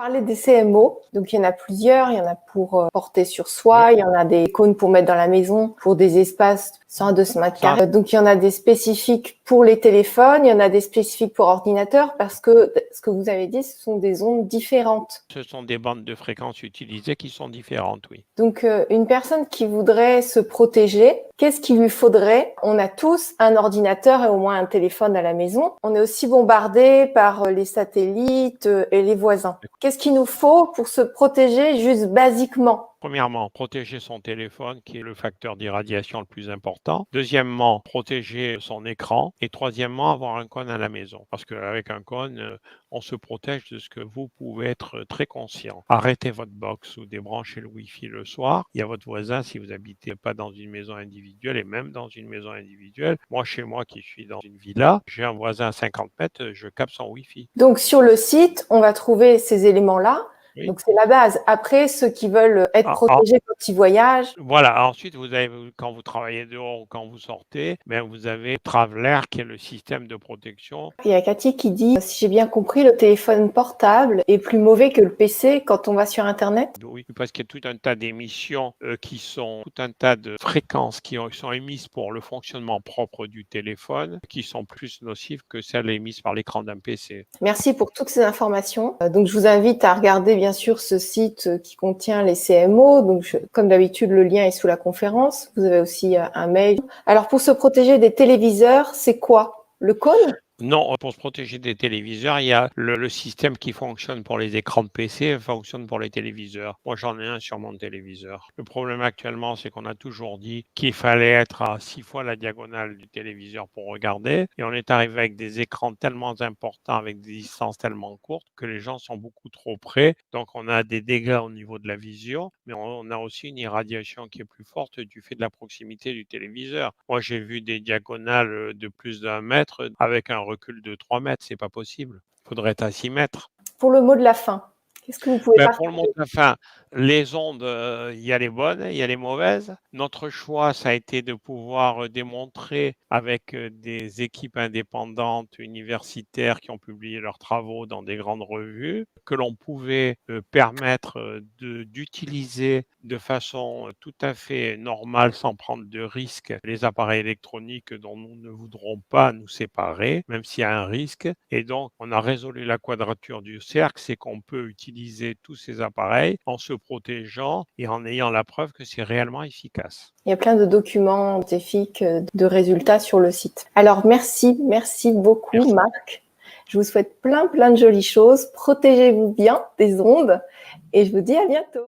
Parler des CMO, donc il y en a plusieurs, il y en a pour porter sur soi, Oui. il y en a des icônes pour mettre dans la maison, pour des espaces 100 à 200 mètres carrés. Donc il y en a des spécifiques pour les téléphones, il y en a des spécifiques pour ordinateurs, parce que ce que vous avez dit, ce sont des ondes différentes. Ce sont des bandes de fréquences utilisées qui sont différentes, oui. Donc une personne qui voudrait se protéger, qu'est-ce qu'il lui faudrait? On a tous un ordinateur et au moins un téléphone à la maison. On est aussi bombardé par les satellites et les voisins. Qu'est-ce qu'il nous faut pour se protéger juste basiquement? Premièrement, protéger son téléphone, qui est le facteur d'irradiation le plus important. Deuxièmement, protéger son écran. Et troisièmement, avoir un cône à la maison. Parce qu'avec un cône, on se protège de ce que vous pouvez être très conscient. Arrêtez votre box ou débranchez le Wi-Fi le soir. Il y a votre voisin si vous habitez pas dans une maison individuelle et même dans une maison individuelle. Moi, chez moi, qui suis dans une villa, j'ai un voisin à 50 mètres, je capte son Wi-Fi. Donc sur le site, on va trouver ces éléments-là. Oui. Donc c'est la base. Après, ceux qui veulent être Ah, protégés quand ils voyagent. Voilà, ensuite, vous avez, quand vous travaillez dehors ou quand vous sortez, ben, vous avez Traveler qui est le système de protection. Il y a Cathy qui dit, si j'ai bien compris, le téléphone portable est plus mauvais que le PC quand on va sur Internet. Oui, parce qu'il y a tout un tas d'émissions qui sont, tout un tas de fréquences qui sont émises pour le fonctionnement propre du téléphone, qui sont plus nocives que celles émises par l'écran d'un PC. Merci pour toutes ces informations. Donc, je vous invite à regarder, bien sûr, ce site qui contient les CMO. Donc, comme d'habitude, le lien est sous la conférence. Vous avez aussi un mail. Alors, pour se protéger des téléviseurs, c'est quoi? Le cône? Non, pour se protéger des téléviseurs, il y a le système qui fonctionne pour les écrans de PC fonctionne pour les téléviseurs. Moi, j'en ai un sur mon téléviseur. Le problème actuellement, c'est qu'on a toujours dit qu'il fallait être à 6 fois la diagonale du téléviseur pour regarder. Et on est arrivé avec des écrans tellement importants, avec des distances tellement courtes, que les gens sont beaucoup trop près. Donc, on a des dégâts au niveau de la vision, mais on a aussi une irradiation qui est plus forte du fait de la proximité du téléviseur. Moi, j'ai vu des diagonales de plus d'1 mètre avec un recul de 3 mètres, c'est pas possible. Il faudrait être à 6 mètres. Pour le mot de la fin, qu'est-ce que vous pouvez Pour le partager? monde de la fin, les ondes, il y a les bonnes, il y a les mauvaises. Notre choix, ça a été de pouvoir démontrer avec des équipes indépendantes, universitaires qui ont publié leurs travaux dans des grandes revues, que l'on pouvait permettre d'utiliser de façon tout à fait normale, sans prendre de risques, les appareils électroniques dont nous ne voudrons pas nous séparer, même s'il y a un risque. Et donc, on a résolu la quadrature du cercle, c'est qu'on peut utiliser tous ces appareils en se protégeant et en ayant la preuve que c'est réellement efficace. Il y a plein de documents scientifiques, de résultats sur le site. Alors, merci beaucoup, Merci. Marc. Je vous souhaite plein de jolies choses. Protégez-vous bien des ondes et je vous dis à bientôt.